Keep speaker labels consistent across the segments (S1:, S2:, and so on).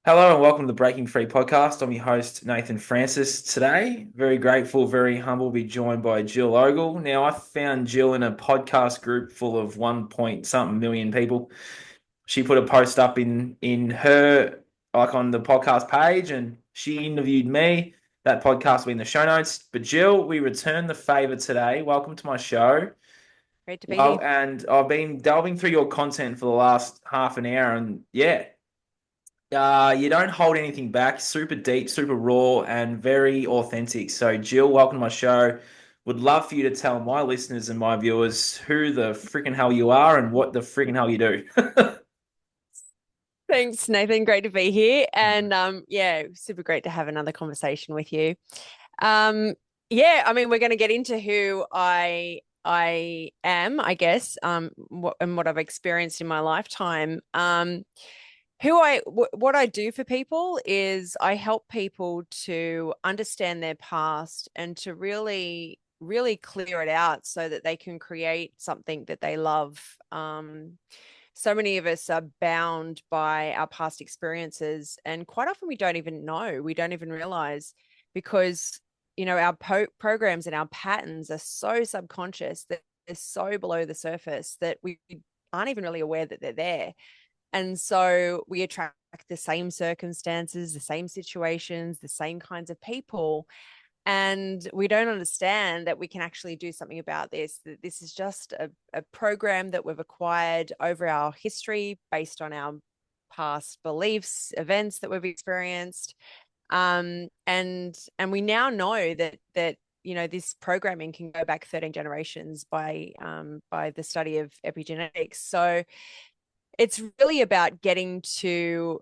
S1: Hello and welcome to the Breaking Free podcast. I'm your host, Nathan Francis. Today, very grateful, very humble to be joined by Jill Ogle. Now, I found Jill in a podcast group full of 1 point something million people. She put a post up in her, like on the podcast page, and she interviewed me. That podcast will be in the show notes. But Jill, we return the favor today. Welcome to my show.
S2: Great to be
S1: Well,
S2: here.
S1: and I've been delving through your content for the last half an hour, and yeah, you don't hold anything back. Super deep, super raw, and very authentic. So, Jill, welcome to my show. Would love for you to tell my listeners and my viewers who the freaking hell you are and what the freaking hell you do.
S2: Thanks, Nathan. Great to be here. And yeah, super great to have another conversation with you. Um, yeah, I mean, we're going to get into who I am, I guess, what I've experienced in my lifetime. What I do for people is I help people to understand their past and to really clear it out so that they can create something that they love. So many of us are bound by our past experiences, and quite often we don't even know, we don't even realize, because our programs and our patterns are so subconscious that they're so below the surface that we aren't even really aware that they're there. And so we attract the same circumstances, the same situations, the same kinds of people. And we don't understand that we can actually do something about this. That this is just a program that we've acquired over our history based on our past beliefs, events that we've experienced. And we now know that this programming can go back 13 generations by the study of epigenetics. So it's really about getting people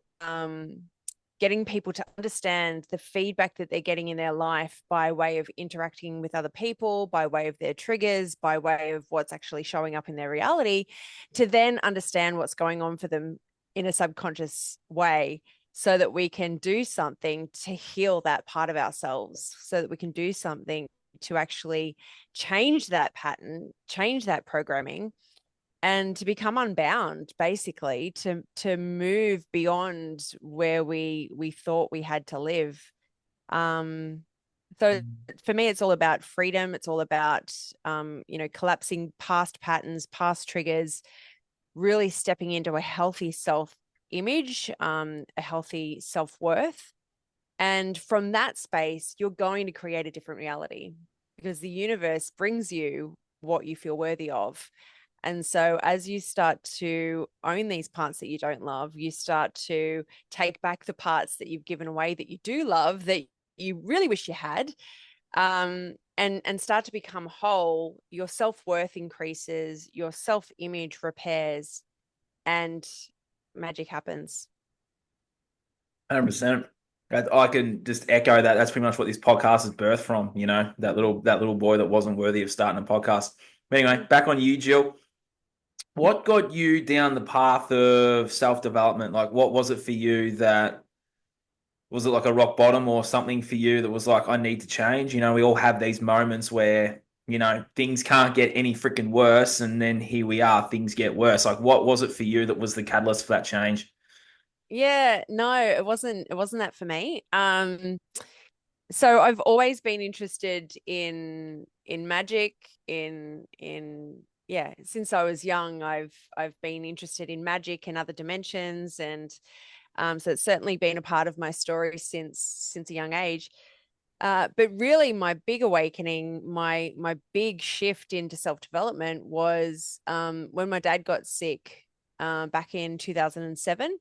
S2: to understand the feedback that they're getting in their life by way of interacting with other people, by way of their triggers, by way of what's actually showing up in their reality, to then understand what's going on for them in a subconscious way, so that we can do something to heal that part of ourselves, so that we can do something to actually change that pattern, change that programming, and to become unbound, basically to move beyond where we thought we had to live. Um so for me, it's all about freedom. It's all about collapsing past patterns, past triggers, really stepping into a healthy self image, a healthy self-worth. And from that space, you're going to create a different reality, because the universe brings you what you feel worthy of. And so as you start to own these parts that you don't love, you start to take back the parts that you've given away that you do love, that you really wish you had, and start to become whole. Your self-worth increases, your self-image repairs, and magic happens.
S1: 100%. I can just echo that. That's pretty much what this podcast is birthed from, that little boy that wasn't worthy of starting a podcast. But anyway, back on you, Jill. What got you down the path of self-development? Like, what was it for you that was it like a rock bottom or something for you that was like, I need to change? We all have these moments where, things can't get any freaking worse. And then here we are, things get worse. Like, what was it for you that was the catalyst for that change?
S2: Yeah, no, it wasn't that for me. So I've always been interested in magic, in yeah, since I was young, I've been interested in magic and other dimensions. And so it's certainly been a part of my story since a young age. But really, my big awakening, my big shift into self-development was when my dad got sick back in 2007.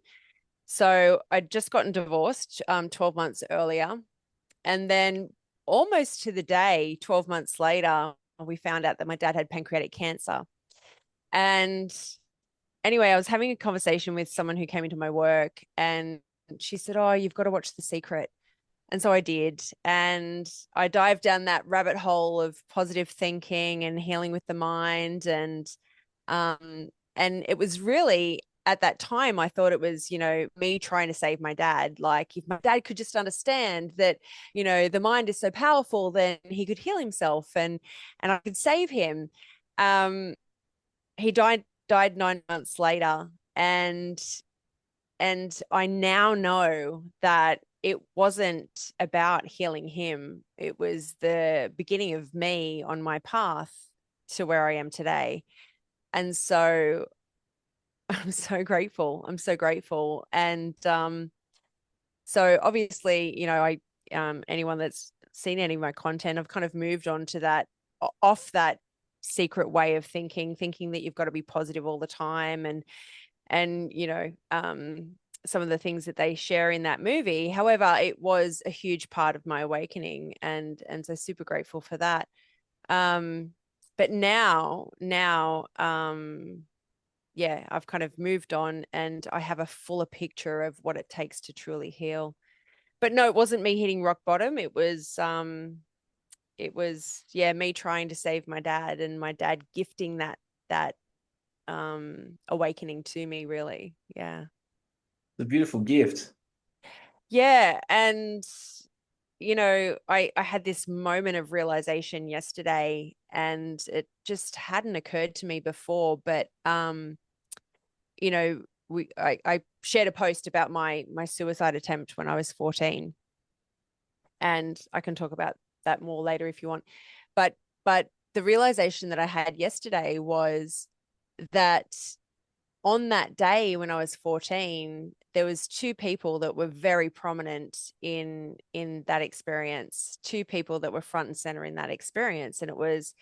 S2: So I'd just gotten divorced 12 months earlier. And then almost to the day, 12 months later, we found out that my dad had pancreatic cancer. And anyway, I was having a conversation with someone who came into my work, and she said, "Oh, you've got to watch The Secret." And so I did. And I dived down that rabbit hole of positive thinking and healing with the mind. Um, and it was really, at that time, I thought it was, me trying to save my dad. Like, if my dad could just understand that, the mind is so powerful, then he could heal himself, and I could save him. Um, he died 9 months later. And and I now know that it wasn't about healing him. It was the beginning of me on my path to where I am today. And so I'm so grateful. I'm so grateful. And so obviously, I anyone that's seen any of my content, I've kind of moved on to that, off that secret way of thinking that you've got to be positive all the time, and some of the things that they share in that movie. However, it was a huge part of my awakening, and so super grateful for that. But now yeah, I've kind of moved on, and I have a fuller picture of what it takes to truly heal. But no, it wasn't me hitting rock bottom. It was yeah, me trying to save my dad, and my dad gifting that awakening to me, really. Yeah.
S1: It's a beautiful gift.
S2: Yeah, and I had this moment of realization yesterday, and it just hadn't occurred to me before, but you know, I shared a post about my suicide attempt when I was 14, and I can talk about that more later if you want. But the realization that I had yesterday was that on that day when I was 14, there was two people that were very prominent in that experience, two people that were front and center in that experience, and it was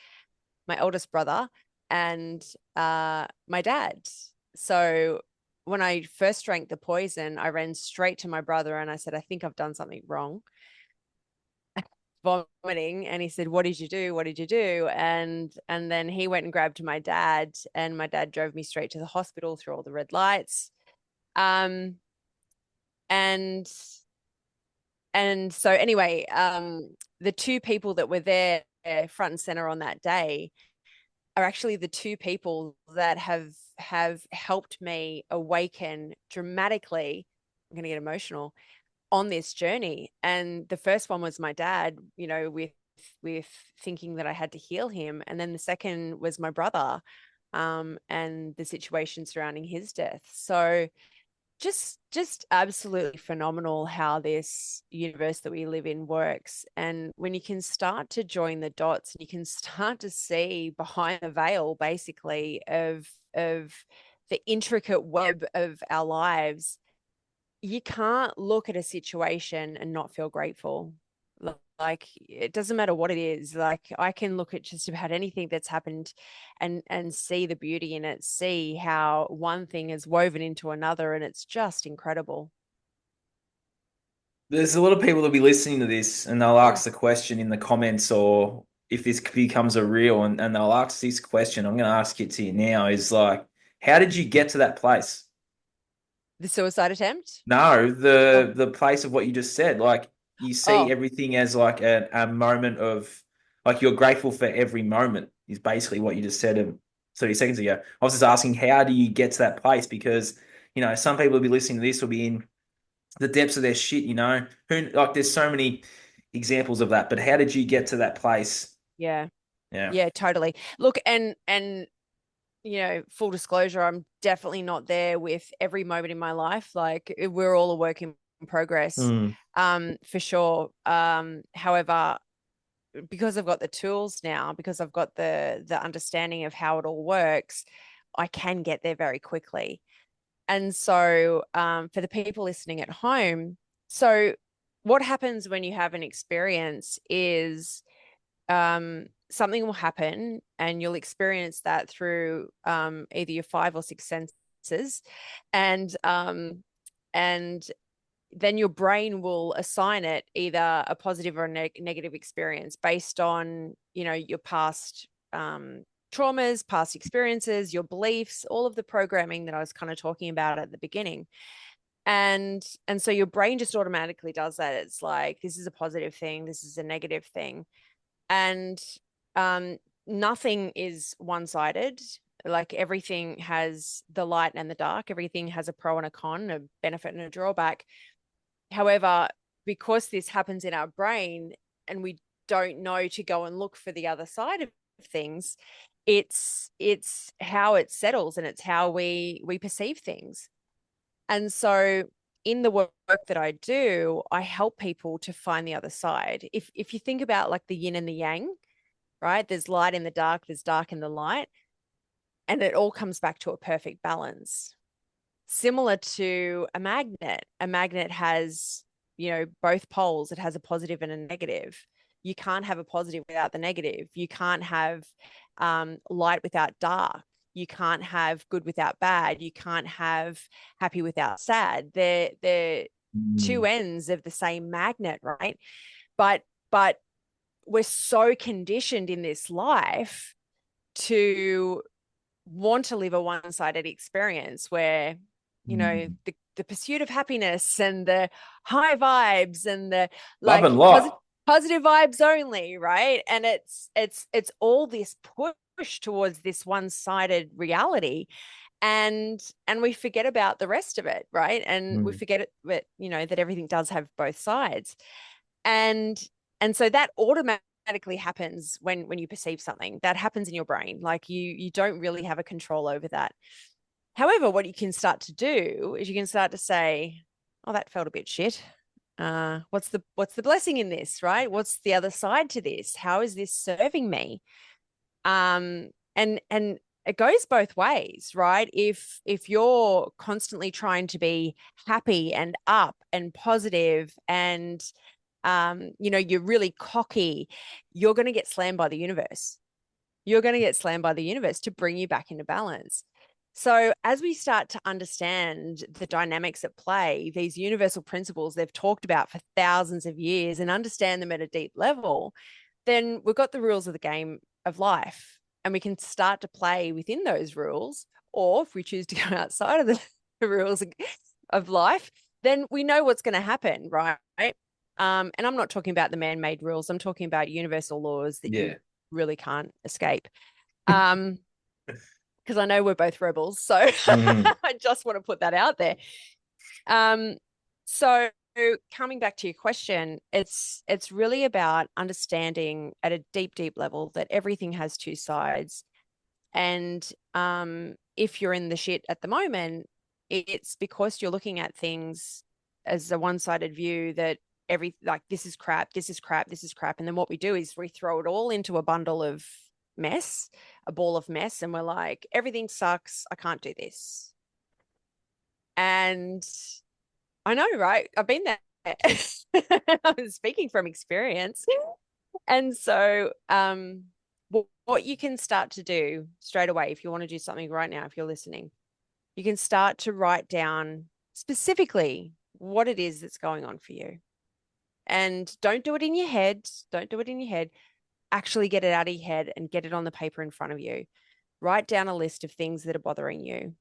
S2: my oldest brother and my dad. So when I first drank the poison, I ran straight to my brother and I said, I think I've done something wrong. Vomiting, and he said, what did you do, what did you do? And then he went and grabbed my dad, and my dad drove me straight to the hospital through all the red lights. Um and and so anyway, the two people that were there front and center on that day are actually the two people that have helped me awaken dramatically. I'm going to get emotional on this journey. And the first one was my dad, with thinking that I had to heal him. And then the second was my brother, and the situation surrounding his death. So just absolutely phenomenal how this universe that we live in works. And when you can start to join the dots, and you can start to see behind the veil, basically, of the intricate web of our lives, you can't look at a situation and not feel grateful. Like, it doesn't matter what it is. Like, I can look at just about anything that's happened and see the beauty in it, see how one thing is woven into another, and it's just incredible.
S1: There's a lot of people that'll be listening to this and they'll
S2: Mm.
S1: ask the question in the comments, or if this becomes a reel, and they'll ask this question. I'm going to ask it to you now, is like, how did you get to that place?
S2: The suicide attempt?
S1: No,
S2: Oh,
S1: the place of what you just said. Like, you see
S2: oh,
S1: everything as like a moment of, like, you're grateful for every moment, is basically what you just said 30 seconds ago. I was just asking, how do you get to that place? Because, some people will be listening to this will be in the depths of their shit, Who, like, there's so many examples of that, but how did you get to that place?
S2: yeah,
S1: Yeah.
S2: yeah, totally. Look, and full disclosure, I'm definitely not there with every moment in my life. Like, we're all a work in progress,
S1: Mm.
S2: for sure. However, because I've got the tools now, because I've got the understanding of how it all works, I can get there very quickly. And so, for the people listening at home, so what happens when you have an experience is, something will happen, and you'll experience that through either your five or six senses, and and then your brain will assign it either a positive or a negative experience based on your past traumas, past experiences, your beliefs, all of the programming that I was kind of talking about at the beginning. And so your brain just automatically does that. It's like, this is a positive thing, this is a negative thing. And um nothing is one-sided. Like, everything has the light and the dark, everything has a pro and a con, a benefit and a drawback. However, because this happens in our brain and we don't know to go and look for the other side of things, it's how it settles, and it's how we perceive things. And so in the work that I do, I help people to find the other side. If you think about like the yin and the yang, right? There's light in the dark, there's dark in the light, and it all comes back to a perfect balance. Similar to a magnet. A magnet has, both poles. It has a positive and a negative. You can't have a positive without the negative. You can't have light without dark. You can't have good without bad. You can't have happy without sad. They're two ends of the same magnet, right? But we're so conditioned in this life to want to live a one-sided experience where, the pursuit of happiness and the high vibes and the
S1: Love
S2: like
S1: and light.
S2: positive vibes only, right? And it's all this push towards this one-sided reality, and we forget about the rest of it, right? And we forget it, that that everything does have both sides, and so that automatically happens when you perceive something. That happens in your brain. Like you don't really have a control over that. However, what you can start to do is you can start to say, oh, that felt a bit shit. What's the blessing in this, right? What's the other side to this? How is this serving me? And it goes both ways, right? If you're constantly trying to be happy and up and positive and you're really cocky, you're going to get slammed by the universe. You're going to get slammed by the universe to bring you back into balance. So as we start to understand the dynamics at play, these universal principles they've talked about for thousands of years, and understand them at a deep level, then we've got the rules of the game of life, and we can start to play within those rules. Or if we choose to go outside of the rules of life, then we know what's going to happen, right? And I'm not talking about the man-made rules. I'm talking about universal laws that you really can't escape. Because I know we're both rebels, so I just want to put that out there. So coming back to your question, it's really about understanding at a deep, deep level that everything has two sides. And if you're in the shit at the moment, it's because you're looking at things as a one-sided view that this is crap, this is crap, this is crap. And then what we do is we throw it all into a bundle of mess, a ball of mess, and we're like, everything sucks, I can't do this. And I know, right? I've been there. I'm speaking from experience. And so what you can start to do straight away, if you want to do something right now, if you're listening, you can start to write down specifically what it is that's going on for you. And don't do it in your head. Don't do it in your head. Actually get it out of your head and get it on the paper in front of you. Write down a list of things that are bothering you.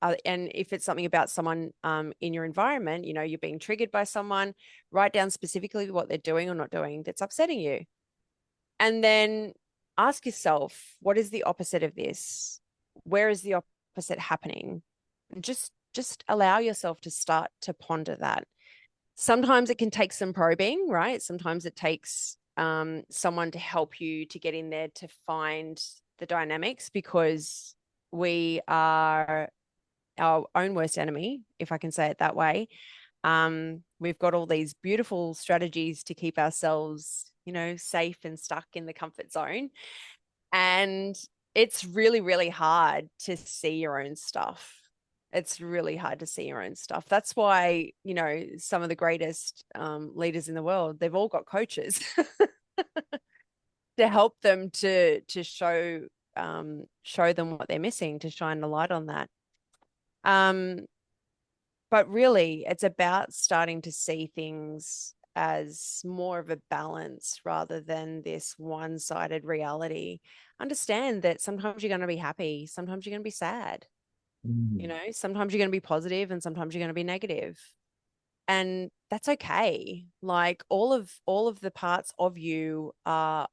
S2: And if it's something about someone in your environment, you're being triggered by someone, write down specifically what they're doing or not doing that's upsetting you. And then ask yourself, what is the opposite of this? Where is the opposite happening? And just allow yourself to start to ponder that. Sometimes it can take some probing, right? Sometimes it takes someone to help you to get in there to find the dynamics, because we are our own worst enemy, if I can say it that way. We've got all these beautiful strategies to keep ourselves, safe and stuck in the comfort zone. And it's really, really hard to see your own stuff. It's really hard to see your own stuff. That's why, some of the greatest leaders in the world, they've all got coaches to help them to show them what they're missing, to shine the light on that. But really, it's about starting to see things as more of a balance rather than this one-sided reality. Understand that sometimes you're going to be happy, sometimes you're going to be sad. Sometimes you're going to be positive and sometimes you're going to be negative. And that's okay. Like all of the parts of you are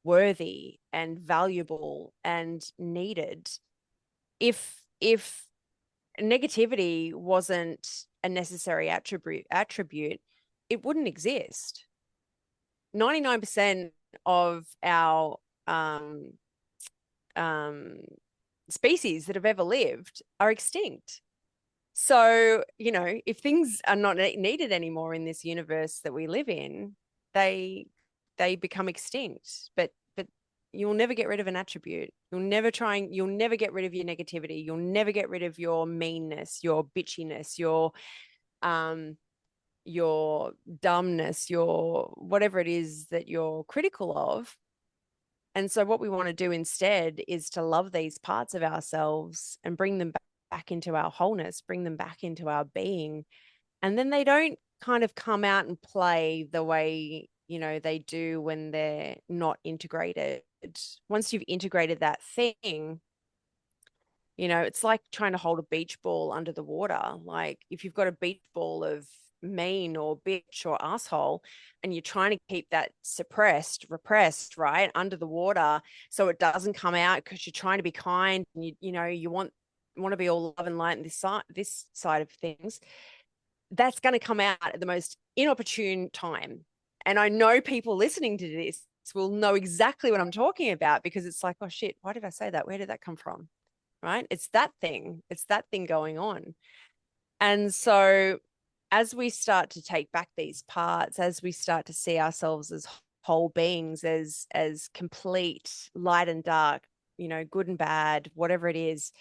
S2: worthy and valuable and needed. If negativity wasn't a necessary attribute, it wouldn't exist. 99% of our species that have ever lived are extinct. So, if things are not needed anymore in this universe that we live in, they they become extinct. But you'll never get rid of an attribute. You'll never get rid of your negativity. You'll never get rid of your meanness, your bitchiness, um your dumbness, your whatever it is that you're critical of. And so what we want to do instead is to love these parts of ourselves and bring them back into our wholeness, bring them back into our being. And then they don't kind of come out and play the way, they do when they're not integrated. Once you've integrated that thing, it's like trying to hold a beach ball under the water. Like if you've got a beach ball of mean or bitch or asshole and you're trying to keep that repressed, right, under the water so it doesn't come out because you're trying to be kind and you want to be all love and light in this side of things, that's going to come out at the most inopportune time. And I know people listening to this will know exactly what I'm talking about, because it's like, oh shit, why did I say that? Where did that come from? Right? It's that thing going on. And so as we start to take back these parts, as we start to see ourselves as whole beings, as complete, light and dark, good and bad, whatever it is,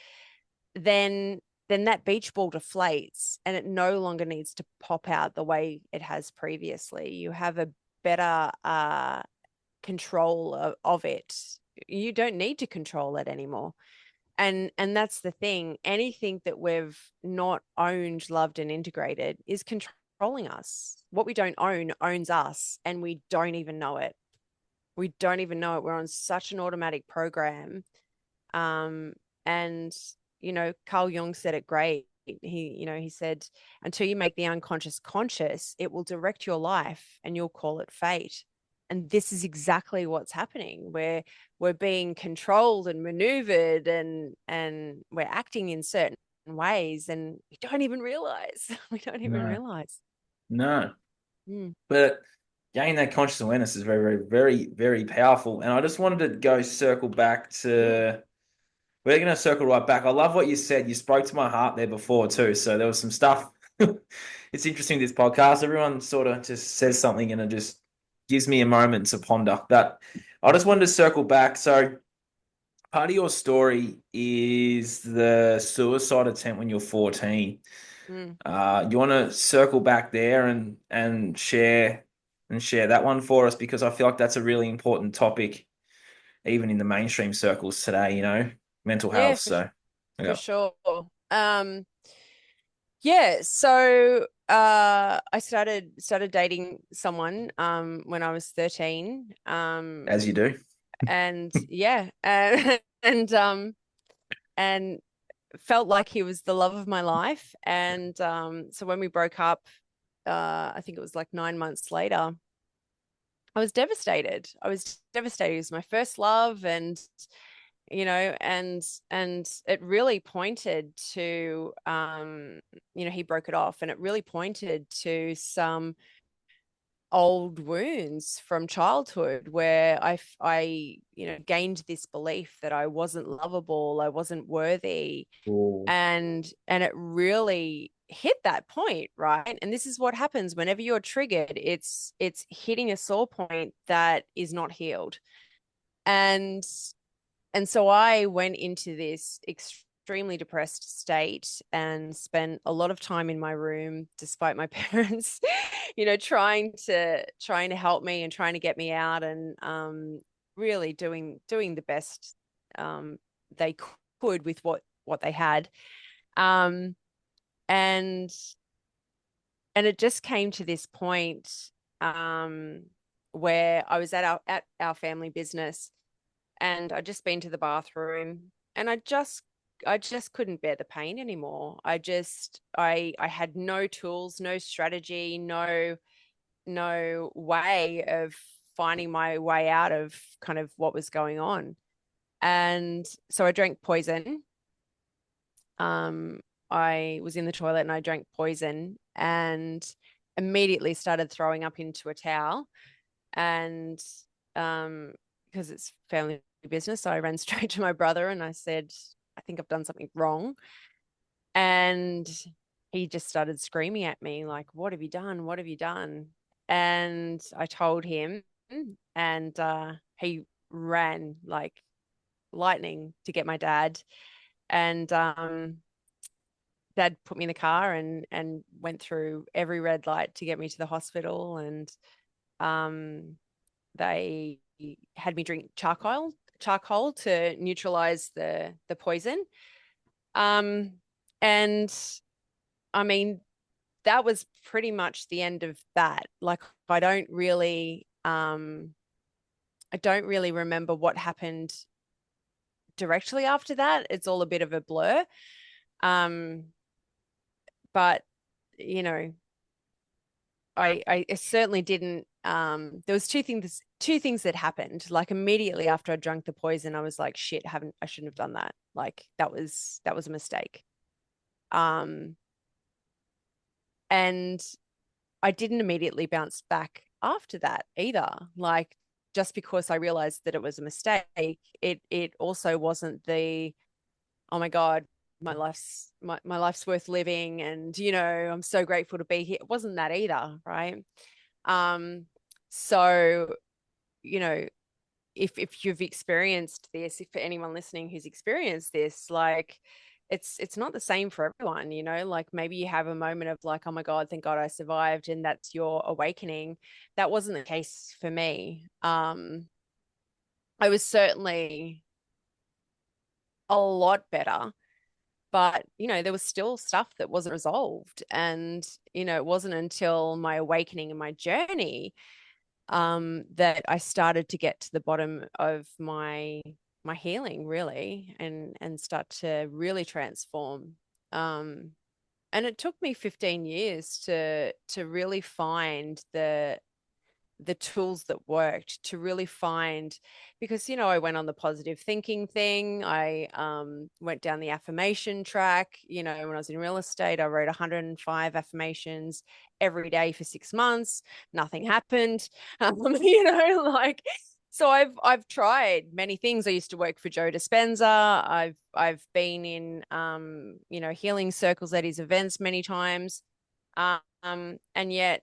S2: then that beach ball deflates and it no longer needs to pop out the way it has previously. You have a better control of it. You don't need to control it anymore. And that's the thing. Anything that we've not owned, loved, and integrated is controlling us. What we don't own owns us, and we don't even know it. We don't even know it. We're on such an automatic program. And Carl Jung said it great. He said, until you make the unconscious conscious, it will direct your life and you'll call it fate. And this is exactly what's happening, where we're being controlled and maneuvered and we're acting in certain ways and we don't even realize. We don't even
S1: No,
S2: realize.
S1: no.
S2: Mm.
S1: But gaining that conscious awareness is very, very, very, very powerful. And I just wanted to circle back
S2: Mm.
S1: to, we're going to circle right back. I love what you said. You spoke to my heart there before too. So there was some stuff. It's interesting, this podcast. Everyone sort of just says something and it just gives me a moment to ponder. But I just wanted to circle back. So part of your story is the suicide attempt when you're 14.
S2: Mm.
S1: You want to circle back there and share that one for us, because I feel like that's a really important topic, even in the mainstream circles today. Mental
S2: Yeah,
S1: health. So,
S2: for
S1: yeah,
S2: sure. Um, Yeah, so I started dating someone when I was 13.
S1: as you do.
S2: And yeah, and felt like he was the love of my life. And so when we broke up, I think it was like 9 months later, I was devastated. I was devastated. It was my first love, and and it really pointed to he broke it off, and it really pointed to some old wounds from childhood where I gained this belief that I wasn't lovable, I wasn't worthy,
S1: Oh,
S2: and it really hit that point, right? And this is what happens whenever you're triggered. It's hitting a sore point that is not healed. And so I went into this extremely depressed state and spent a lot of time in my room, despite my parents, trying to help me and trying to get me out, and really doing the best they could with what they had. Um, and it just came to this point um, where I was at our family business, and I'd just been to the bathroom, and I just couldn't bear the pain anymore. I had no tools, no strategy, no way of finding my way out of kind of what was going on. And so I drank poison. Um, I was in the toilet and I drank poison and immediately started throwing up into a towel. And because it's family business, so I ran straight to my brother and I said, I think I've done something wrong. And he just started screaming at me like, what have you done? What have you done? And I told him, and he ran like lightning to get my dad. And dad put me in the car and went through every red light to get me to the hospital. And they had me drink charcoal to neutralize the poison. And I mean, that was pretty much the end of that. Like, I don't really remember what happened directly after that. It's all a bit of a blur. But you know, I certainly didn't. There was two things that happened. Like immediately after I drank the poison, I was like, shit, I shouldn't have done that. Like that was a mistake. Um, and I didn't immediately bounce back after that either. Like just because I realized that it was a mistake, it also wasn't the, oh my God, my life's worth living, and I'm so grateful to be here. It wasn't that either, right? So if you've experienced this, if for anyone listening who's experienced this, like it's not the same for everyone, like maybe you have a moment of like, oh my God, thank God I survived, and that's your awakening. That wasn't the case for me. I was certainly a lot better, but there was still stuff that wasn't resolved. And it wasn't until my awakening and my journey that I started to get to the bottom of my healing, really, and start to really transform. And it took me 15 years to really find the tools that worked, to really find, because I went on the positive thinking thing. I went down the affirmation track. When I was in real estate, I wrote 105 affirmations every day for 6 months. Nothing happened. Like, so I've tried many things. I used to work for Joe Dispenza. I've been in healing circles at his events many times. And yet,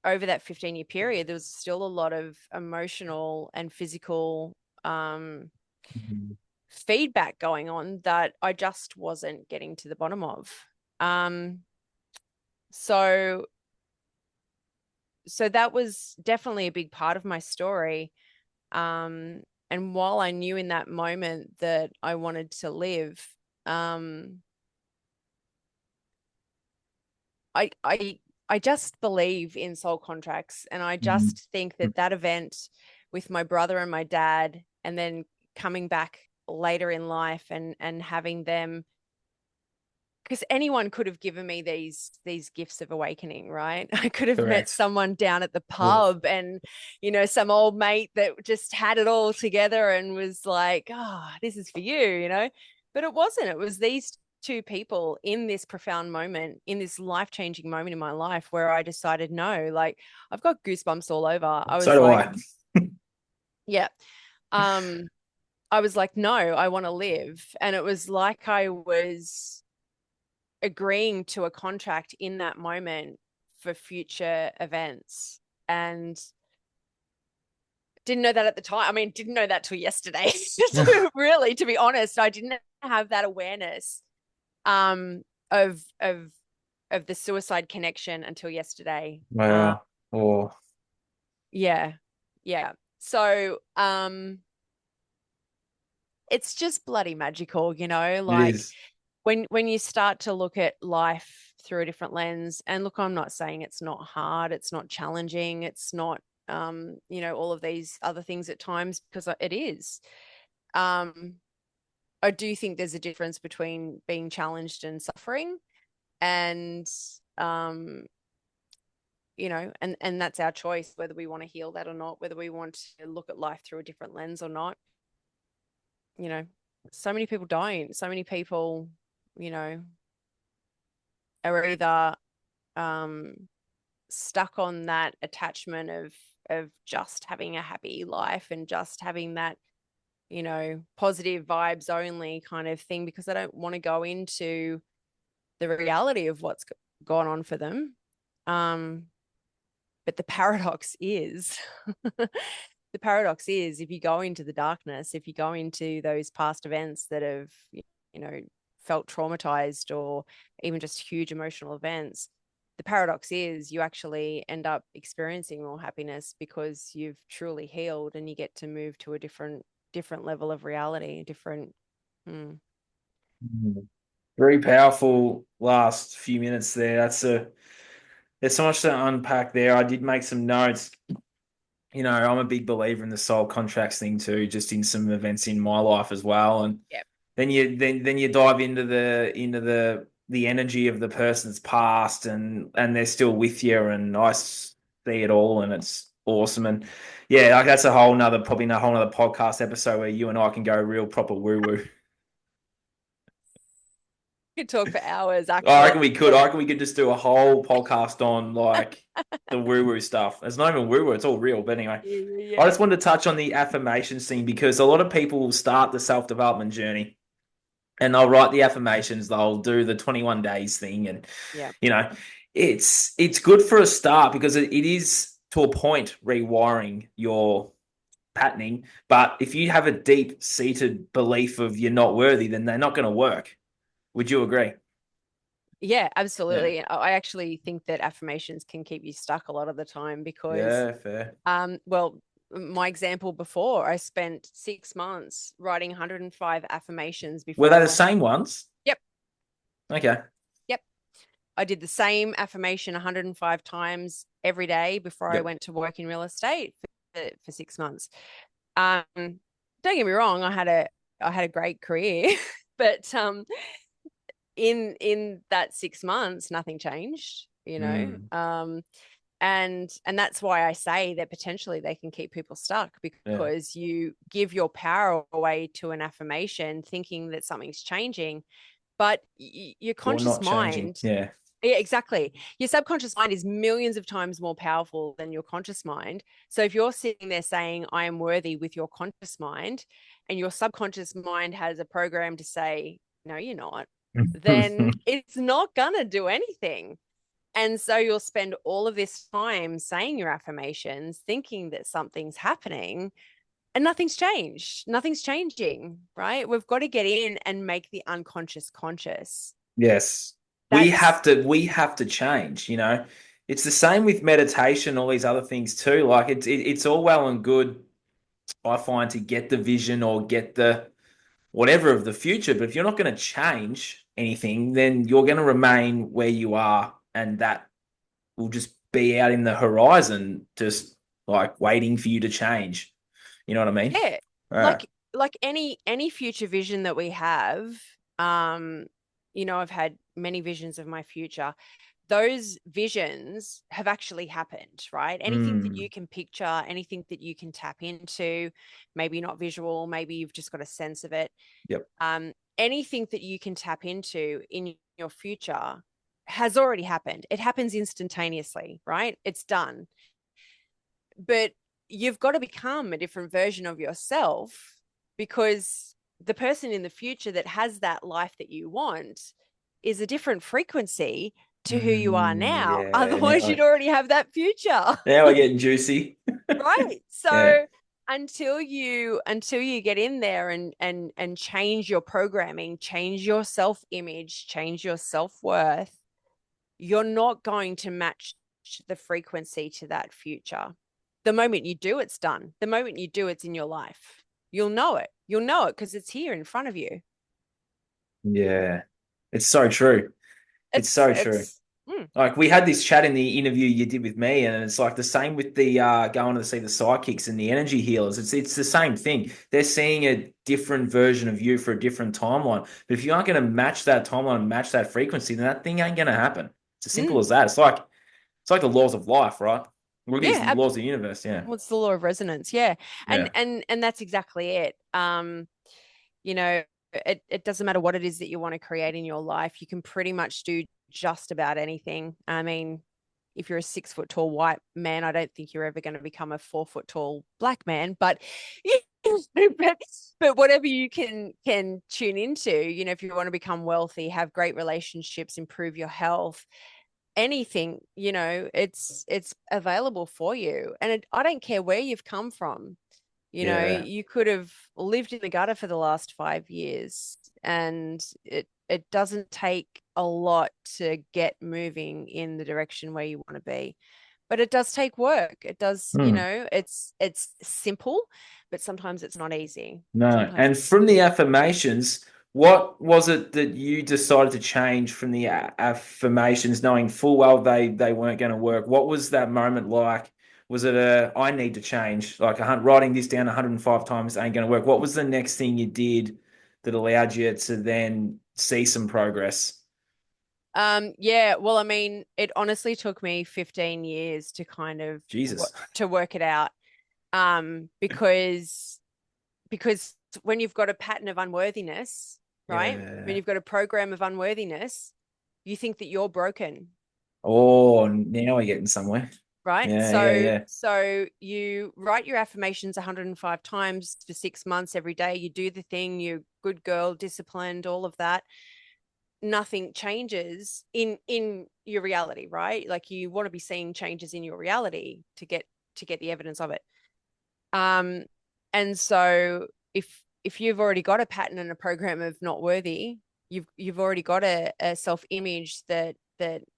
S2: over that 15-year period, there was still a lot of emotional and physical feedback going on that I just wasn't getting to the bottom of. So that was definitely a big part of my story. And while I knew in that moment that I wanted to live, I just believe in soul contracts, and I just think that event with my brother and my dad, and then coming back later in life and having them, because anyone could have given me these gifts of awakening, right? I could have met
S1: Correct.
S2: someone down at the pub, and some old mate that just had it all together and was like, "Oh, this is for you," But it wasn't. It was these two people in this profound moment, in this life-changing moment in my life, where I decided, no, like I've got goosebumps all over. I was
S1: So do
S2: like,
S1: I.
S2: yeah. I was like, no, I want to live. And it was like I was agreeing to a contract in that moment for future events. And didn't know that at the time. I mean, didn't know that till yesterday. Really, to be honest, I didn't have that awareness of the suicide connection until yesterday.
S1: Wow. Oh,
S2: Yeah. So it's just bloody magical,
S1: it
S2: like
S1: is.
S2: when you start to look at life through a different lens. And look, I'm not saying it's not hard, it's not challenging, it's not all of these other things at times, because it is. I do think there's a difference between being challenged and suffering, and and that's our choice, whether we want to heal that or not, whether we want to look at life through a different lens or not. So many people don't. So many people, are either stuck on that attachment of just having a happy life and just having that, positive vibes only kind of thing, because they don't want to go into the reality of what's gone on for them. But the paradox is, the paradox is, if you go into the darkness, if you go into those past events that have, felt traumatized, or even just huge emotional events, the paradox is you actually end up experiencing more happiness because you've truly healed, and you get to move to a different level of reality,
S1: Very powerful last few minutes there. There's so much to unpack there. I did make some notes. I'm a big believer in the soul contracts thing too, just in some events in my life as well. And
S2: Yep.
S1: then you dive into the energy of the person that's passed, and they're still with you, and I see it all, and it's awesome. And yeah, like that's probably a whole nother podcast episode where you and I can go real proper woo woo.
S2: Could talk for hours,
S1: I
S2: actually.
S1: reckon we could. I reckon we could just do a whole podcast on like the woo woo stuff. It's not even woo woo; it's all real. But anyway, I
S2: Yeah.
S1: just wanted to touch on the affirmations thing, because a lot of people will start the self development journey and they'll write the affirmations. They'll do the 21 days thing, and
S2: Yeah.
S1: you know, it's good for a start, because it is to a point rewiring your patterning. But if you have a deep seated belief of you're not worthy, then they're not going to work. Would you agree?
S2: Yeah,
S1: Yeah.
S2: absolutely. I actually think that affirmations can keep you stuck a lot of the time because,
S1: Yeah, fair.
S2: well, my example before, I spent 6 months writing 105 affirmations
S1: Were
S2: before
S1: they
S2: I
S1: the
S2: went.
S1: same ones?
S2: Yep.
S1: Okay.
S2: Yep. I did the same affirmation 105 times every day before I
S1: Yep.
S2: went to work in real estate for 6 months. Don't get me wrong, I had a great career, but in that 6 months, nothing changed,
S1: Mm,
S2: and that's why I say that potentially they can keep people stuck,
S1: yeah.
S2: because you give your power away to an affirmation thinking that something's changing, but your
S1: Or
S2: conscious
S1: not changing.
S2: mind.
S1: Yeah.
S2: Yeah, exactly. Your subconscious mind is millions of times more powerful than your conscious mind. So if you're sitting there saying, I am worthy, with your conscious mind, and your subconscious mind has a program to say, no, you're not, then it's not going to do anything. And so you'll spend all of this time saying your affirmations, thinking that something's happening, and nothing's changed. Nothing's changing, right? We've got to get in and make the unconscious conscious.
S1: Yes.
S2: That's
S1: We have to change, you know. It's the same with meditation, all these other things too. Like it's all well and good, I find, to get the vision or get the whatever of the future, but if you're not going to change anything, then you're going to remain where you are, and that will just be out in the horizon, just like waiting for you to change. You know what I mean?
S2: Yeah,
S1: All right.
S2: like any future vision that we have, um, I've had many visions of my future. Those visions have actually happened, right? Anything that
S1: Mm,
S2: you can picture, anything that you can tap into, maybe not visual, maybe you've just got a sense of it.
S1: yep.
S2: Anything that you can tap into in your future has already happened. It happens instantaneously, right? It's done. But you've got to become a different version of yourself, because the person in the future that has that life that you want is a different frequency to who you are now.
S1: Yeah.
S2: Otherwise, you'd already have that future.
S1: Now we're getting juicy.
S2: Right.
S1: Yeah.
S2: So until you get in there and change your programming, change your self-image, change your self-worth, you're not going to match the frequency to that future. The moment you do, it's done. The moment you do, it's in your life. You'll know it. You'll know it because it's here in front of you.
S1: Yeah. It's so true. It's
S2: It's
S1: so true.
S2: it's mm,
S1: Like we had this chat in the interview you did with me, and it's like the same with the going to see the psychics and the energy healers. It's the same thing. They're seeing a different version of you for a different timeline. But if you aren't going to match that timeline and match that frequency, then that thing ain't going to happen. It's as simple
S2: mm,
S1: as that. It's like the laws of life, right? Well, it is the
S2: yeah.
S1: laws of the universe. Yeah,
S2: What's the law of resonance? Yeah, and
S1: yeah,
S2: and that's exactly it. You know, it doesn't matter what it is that you want to create in your life. You can pretty much do just about anything. I mean, if you're a 6 foot tall white man, I don't think you're ever going to become a 4 foot tall black man, but but whatever you can tune into, you know, if you want to become wealthy, have great relationships, improve your health, anything, you know, it's available for you. And I don't care where you've come from. You know,
S1: Yeah.
S2: you could have lived in the gutter for the last 5 years, and it doesn't take a lot to get moving in the direction where you want to be. But it does take work. It does, you
S1: Hmm.
S2: know, it's simple, but sometimes it's not easy.
S1: No.
S2: Sometimes
S1: And from the affirmations, what was it that you decided to change from the affirmations, knowing full well they weren't going to work? What was that moment like? Was it a I need to change, like writing this down 105 times ain't going to work? What was the next thing you did that allowed you to then see some progress?
S2: yeah, well, I mean, it honestly took me 15 years to kind of
S1: Jesus.
S2: to work it out. Because when you've got a pattern of unworthiness, right? When
S1: Yeah.
S2: you've got a program of unworthiness, you think that you're broken,
S1: Oh, now we're getting somewhere.
S2: right?
S1: Yeah, yeah,
S2: So
S1: yeah.
S2: you write your affirmations 105 times for 6 months every day. You do the thing, you're good girl, disciplined, all of that. Nothing changes in your reality, right? Like you want to be seeing changes in your reality to get the evidence of it. Um, and so if you've already got a pattern and a program of not worthy, you've already got a self-image that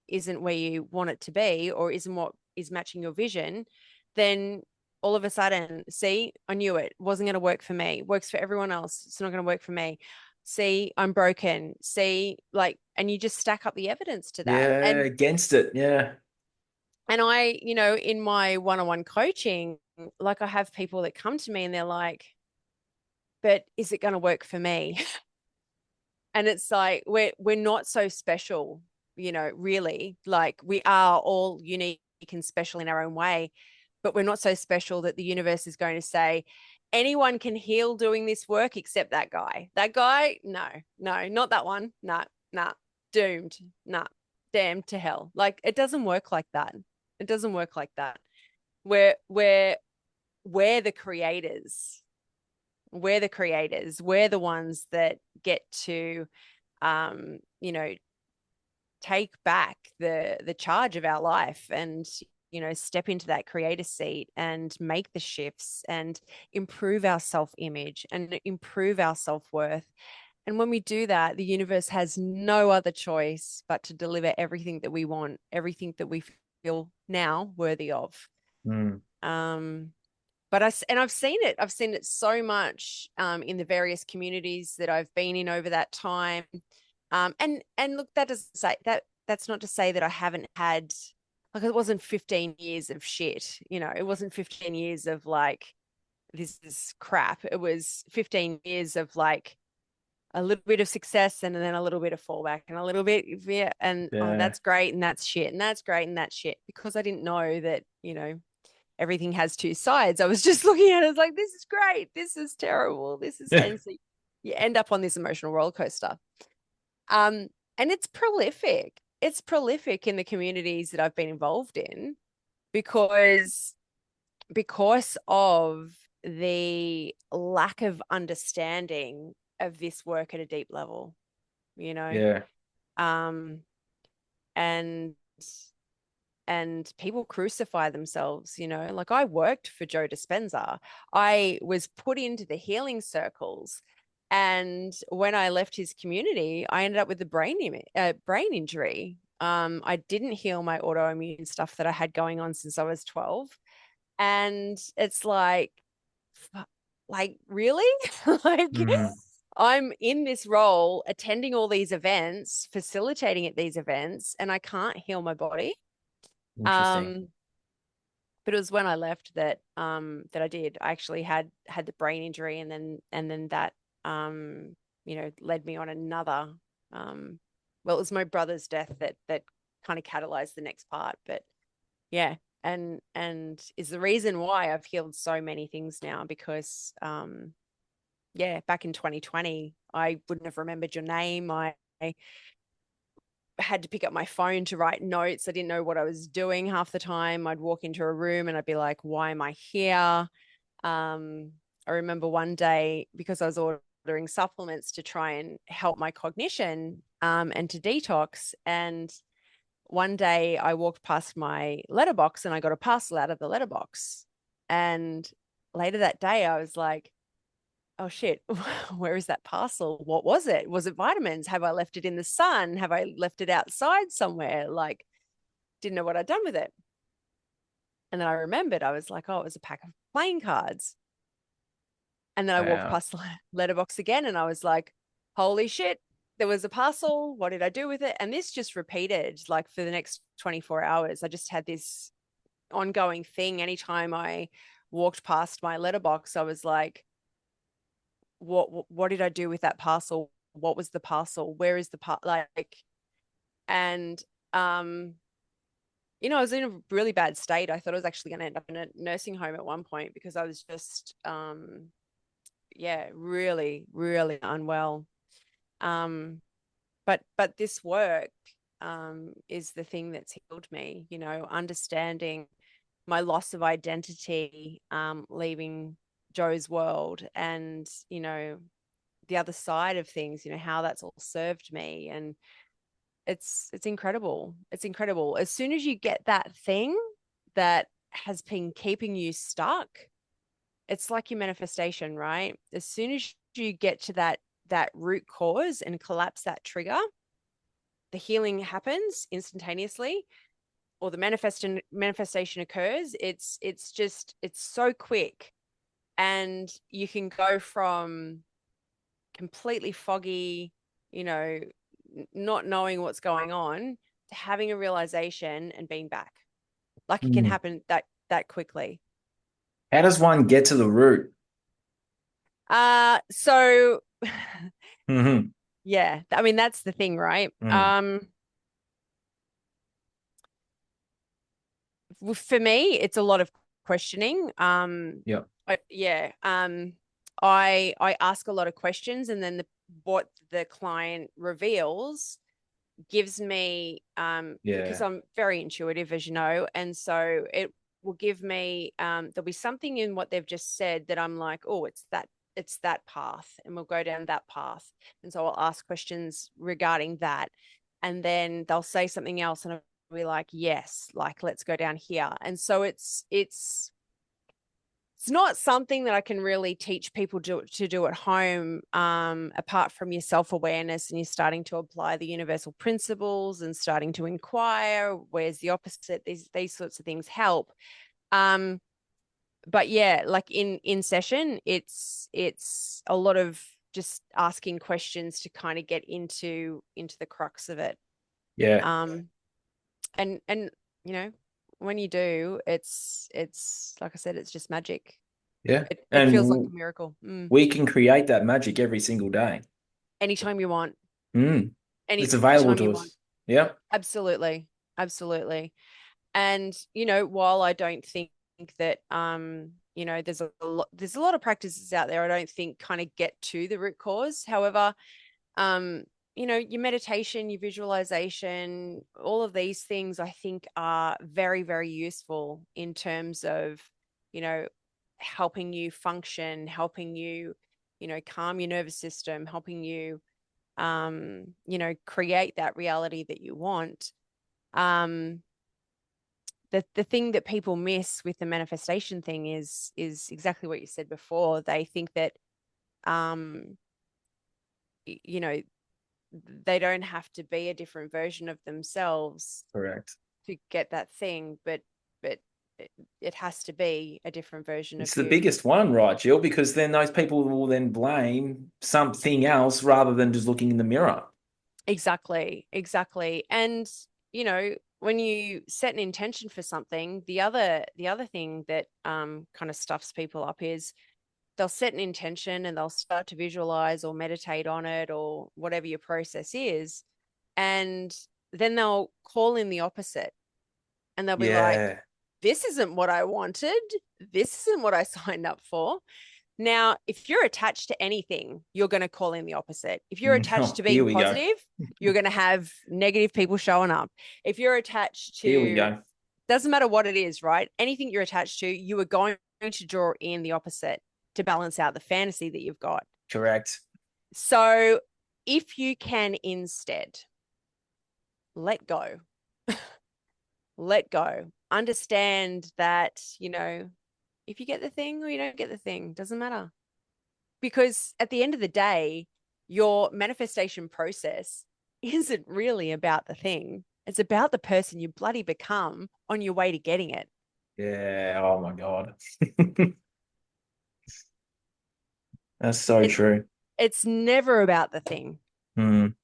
S2: isn't where you want it to be or isn't what is matching your vision, then all of a sudden, see, I knew it wasn't going to work for me. Works for everyone else. It's not going to work for me. See, I'm broken. See, like, and you just stack up the evidence to that.
S1: Yeah, against it. Yeah.
S2: And I, you know, in my one-on-one coaching, like I have people that come to me and they're like, but is it going to work for me? And it's like we're not so special, you know, really. Like we are all unique and special in our own way, but we're not so special that the universe is going to say anyone can heal doing this work except that guy. That guy, no, no, not that one. No, nah, doomed. Nah, damned to hell. Like it doesn't work like that. It doesn't work like that. We're we're the creators. We're the creators. We're the ones that get to you know, take back the charge of our life and you know, step into that creator seat and make the shifts and improve our self-image and improve our self-worth. And when we do that, the universe has no other choice but to deliver everything that we want, everything that we feel now worthy of.
S1: Mm.
S2: Um, but I've seen it. I've seen it so much in the various communities that I've been in over that time. And look, that doesn't say that that's not to say that I haven't had like it wasn't 15 years of shit, you know, it wasn't 15 years of like this is crap. It was 15 years of like a little bit of success and then a little bit of fallback and a little bit yeah, and oh
S1: Yeah.
S2: that's great and that's shit and that's great and that's shit because I didn't know that, you know, everything has two sides. I was just looking at it as like, this is great. This is terrible. This is,
S1: Yeah.
S2: and so you end up on this emotional roller coaster. Um, and it's prolific. It's prolific in the communities that I've been involved in because of the lack of understanding of this work at a deep level, you know.
S1: Yeah.
S2: Um, and people crucify themselves, you know, like I worked for Joe Dispenza. I was put into the healing circles. And when I left his community, I ended up with a brain injury. I didn't heal my autoimmune stuff that I had going on since I was 12. And it's like really? Like
S1: Mm.
S2: I'm in this role, attending all these events, facilitating at these events, and I can't heal my body.
S1: Interesting.
S2: Um, but it was when I left that that I did. I actually had the brain injury, and then that you know led me on another. Well, it was my brother's death that kind of catalyzed the next part. But yeah, and is the reason why I've healed so many things now because yeah, back in 2020, I wouldn't have remembered your name. I had to pick up my phone to write notes. I didn't know what I was doing half the time. I'd walk into a room and I'd be like, why am I here? Um, I remember one day, because I was ordering supplements to try and help my cognition, and to detox. And one day I walked past my letterbox and I got a parcel out of the letterbox. And later that day, I was like, oh shit, where is that parcel? What was it? Was it vitamins? Have I left it in the sun? Have I left it outside somewhere? Like, didn't know what I'd done with it. And then I remembered, I was like, oh, it was a pack of playing cards. And then I walked
S1: Wow.
S2: past the letterbox again and I was like, holy shit, there was a parcel. What did I do with it? And this just repeated like for the next 24 hours. I just had this ongoing thing. Anytime I walked past my letterbox, I was like, what did I do with that parcel? What was the parcel? Where is the part? Like, and I was in a really bad state. I thought I was actually going to end up in a nursing home at one point because I was just really, really unwell. But this work is the thing that's healed me, understanding my loss of identity, leaving Joe's world, and the other side of things, how that's all served me. And it's incredible. It's incredible. As soon as you get that thing that has been keeping you stuck, it's like your manifestation, right? As soon as you get to that root cause and collapse that trigger, the healing happens instantaneously, or the manifestation occurs. It's so quick, and you can go from completely foggy, not knowing what's going on, to having a realization and being back. Like, it can
S1: Mm.
S2: happen that quickly.
S1: How does one get to the root?
S2: So
S1: Hmm.
S2: yeah, I mean, that's the thing, right?
S1: Mm.
S2: For me, it's a lot of questioning.
S1: Yep.
S2: I ask a lot of questions, and then what the client reveals gives me, because
S1: Yeah.
S2: I'm very intuitive, as you know, and so it will give me, there'll be something in what they've just said that I'm like, oh, it's that path, and we'll go down that path. And so I'll ask questions regarding that, and then they'll say something else, and I'll be like, yes, like, let's go down here. And so it's not something that I can really teach people to do at home, apart from your self-awareness, and you're starting to apply the universal principles and starting to inquire where's the opposite. These sorts of things help. But yeah, like in session, it's a lot of just asking questions to kind of get into the crux of it.
S1: Yeah.
S2: Um, and when you do, it's like I said, it's just magic.
S1: Yeah.
S2: It
S1: And
S2: feels like a miracle.
S1: we can create that magic every single day.
S2: Anytime you want,
S1: Mm. It's available
S2: anytime
S1: to
S2: you want.
S1: us. Yeah.
S2: Absolutely. Absolutely. And, while I don't think that, there's a lot of practices out there, I don't think kind of get to the root cause. However, um, your meditation, your visualization, all of these things I think are very, very useful in terms of, helping you function, helping you, calm your nervous system, helping you, create that reality that you want. Um, the thing that people miss with the manifestation thing is exactly what you said before. They think that, um, you know, they don't have to be a different version of themselves
S1: Correct.
S2: to get that thing, but it has to be a different version of
S1: It's the
S2: you.
S1: biggest one, right, Jill? Because then those people will then blame something else rather than just looking in the mirror.
S2: Exactly, exactly. And when you set an intention for something, the other thing that kind of stuffs people up is they'll set an intention and they'll start to visualize or meditate on it or whatever your process is, and then they'll call in the opposite, and they'll be like,
S1: Yeah.
S2: this isn't what I wanted. This isn't what I signed up for. Now, if you're attached to anything, you're going to call in the opposite. If you're attached
S1: Oh,
S2: to
S1: here
S2: being
S1: we go.
S2: positive, you're going to have negative people showing up. If you're attached
S1: Here we
S2: to,
S1: go.
S2: doesn't matter what it is, right? Anything you're attached to, you are going to draw in the opposite. to balance out the fantasy that you've got.
S1: Correct.
S2: So if you can instead let go, let go, understand that, if you get the thing or you don't get the thing, doesn't matter. Because at the end of the day, your manifestation process isn't really about the thing. It's about the person you bloody become on your way to getting it.
S1: Yeah. Oh my God. That's so
S2: It,
S1: true.
S2: it's never about the thing.
S1: Mm.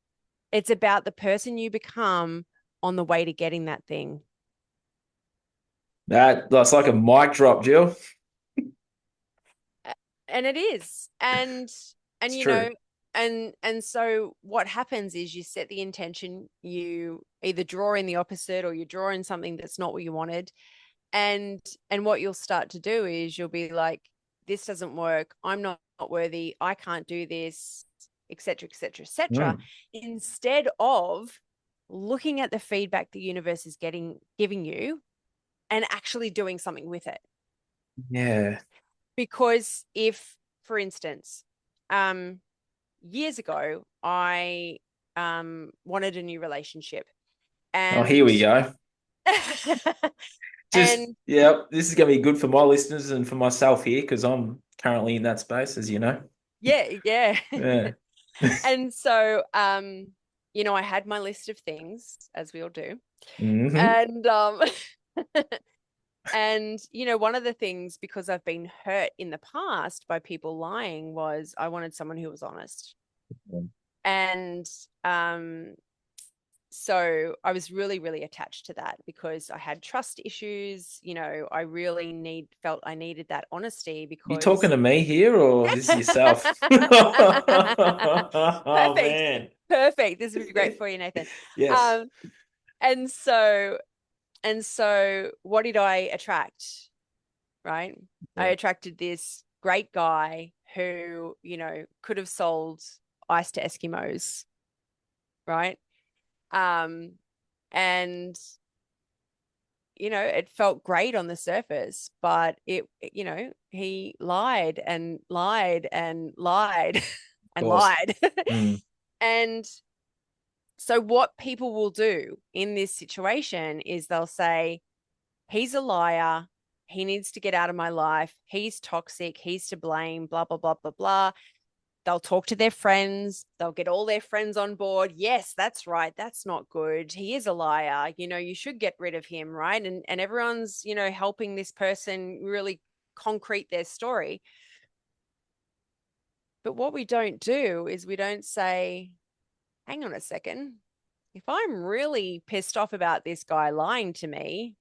S2: It's about the person you become on the way to getting that thing.
S1: That's like a mic drop, Jill.
S2: And it is. And
S1: It's true.
S2: and so what happens is you set the intention, you either draw in the opposite or you draw in something that's not what you wanted. And what you'll start to do is you'll be like, this doesn't work, I'm not worthy, I can't do this, etc., etc., etc.,
S1: Mm.
S2: instead of looking at the feedback the universe is giving you and actually doing something with it.
S1: Yeah.
S2: Because if, for instance, years ago I wanted a new relationship,
S1: Oh, here
S2: and
S1: we go. Just,
S2: and
S1: yeah, this is going to be good for my listeners and for myself here because I'm currently in that space, as you know.
S2: yeah.
S1: Yeah.
S2: And so I had my list of things, as we all do.
S1: Hmm.
S2: And and one of the things, because I've been hurt in the past by people lying, was I wanted someone who was honest. And so I was really, really attached to that because I had trust issues. I really felt I needed that honesty
S1: You talking
S2: because
S1: to me here or this is yourself? Oh,
S2: perfect,
S1: man.
S2: perfect. This would be great for you, Nathan.
S1: Yes.
S2: Um, and so what did I attract? Right? I
S1: Yeah.
S2: attracted this great guy who, could have sold ice to Eskimos, right? Um, and it felt great on the surface, but he lied and lied and lied
S1: Of
S2: and
S1: course.
S2: lied.
S1: Mm.
S2: And so what people will do in this situation is they'll say, he's a liar, he needs to get out of my life, he's toxic, he's to blame, blah, blah, blah, blah, blah. They'll talk to their friends. They'll get all their friends on board. Yes, that's right. That's not good. He is a liar. You should get rid of him, right? And everyone's, helping this person really concrete their story. But what we don't do is we don't say, hang on a second. If I'm really pissed off about this guy lying to me